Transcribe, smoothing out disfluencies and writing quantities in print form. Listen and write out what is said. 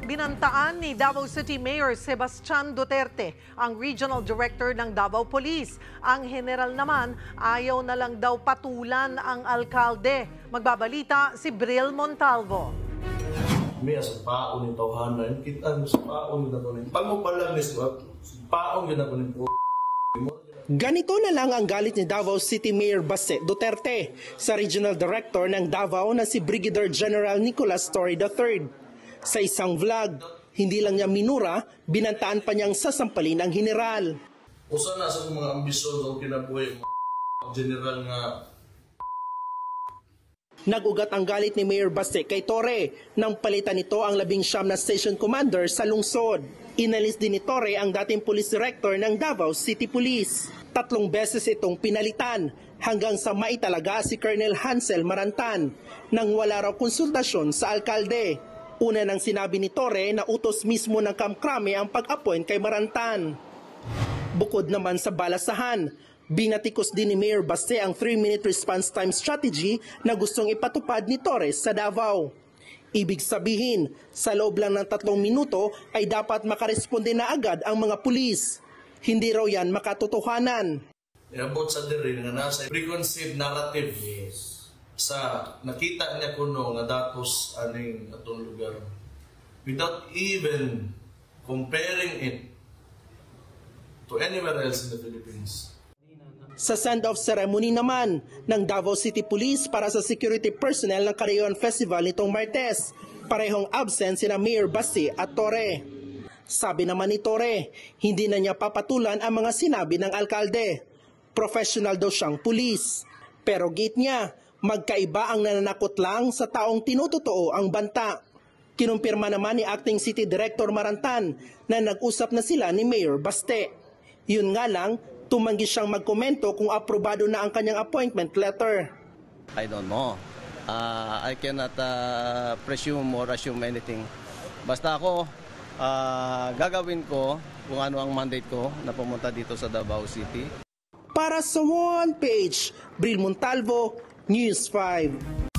Binantaan ni Davao City Mayor Sebastian Duterte ang Regional Director ng Davao Police. Ang general naman ayaw na lang daw patulan ang alkalde. Magbabalita si Bril Montalvo. May sa paon ni tawhanan, kita sa paon na to. Pag mo palang ni paon yun ako ni po. Ganito na lang ang galit ni Davao City Mayor Baste Duterte sa Regional Director ng Davao na si Brigadier General Nicolas Torre III. Sa isang vlog, hindi lang niya minura, binantaan pa niyang sasampalin ang general. Usa na sa mga ambisyon o kinabuhi general nga. Nag-ugat ang galit ni Mayor Baste kay Torre nang palitan nito ang 19 na station commander sa lungsod. Inalis din ni Torre ang dating police director ng Davao City Police. 3 beses itong pinalitan hanggang sa maitalaga si Colonel Hansel Marantan nang wala raw konsultasyon sa alkalde. Una nang sinabi ni Torre na utos mismo ng Kamkrame ang pag-appoint kay Marantan. Bukod naman sa balasahan, binatikos din ni Mayor Baste ang 3-minute response time strategy na gustong ipatupad ni Torres sa Davao. Ibig sabihin, sa loob lang ng 3 minuto ay dapat makaresponde na agad ang mga pulis. Hindi raw yan makatotohanan. Iabot sa diri nga nasa preconceived narrative sa nakita niya kuno nga datos aning atong lugar without even comparing it to anywhere else in the Philippines. Sa send-off ceremony naman ng Davao City Police para sa security personnel ng Carayon Festival nitong Martes, parehong absent sina Mayor Baste at Torre. Sabi naman ni Torre, hindi na niya papatulan ang mga sinabi ng alkalde. Professional daw siyang pulis. Pero gate niya, magkaiba ang nananakot lang sa taong tinutotoo ang banta. Kinumpirma naman ni Acting City Director Marantan na nag-usap na sila ni Mayor Baste. Yun nga lang, tumanggi siyang magkomento kung aprobado na ang kanyang appointment letter. I don't know. I cannot presume or assume anything. Basta ako, gagawin ko kung ano ang mandate ko na pumunta dito sa Davao City. Para sa One Page, Bril Montalvo, News 5.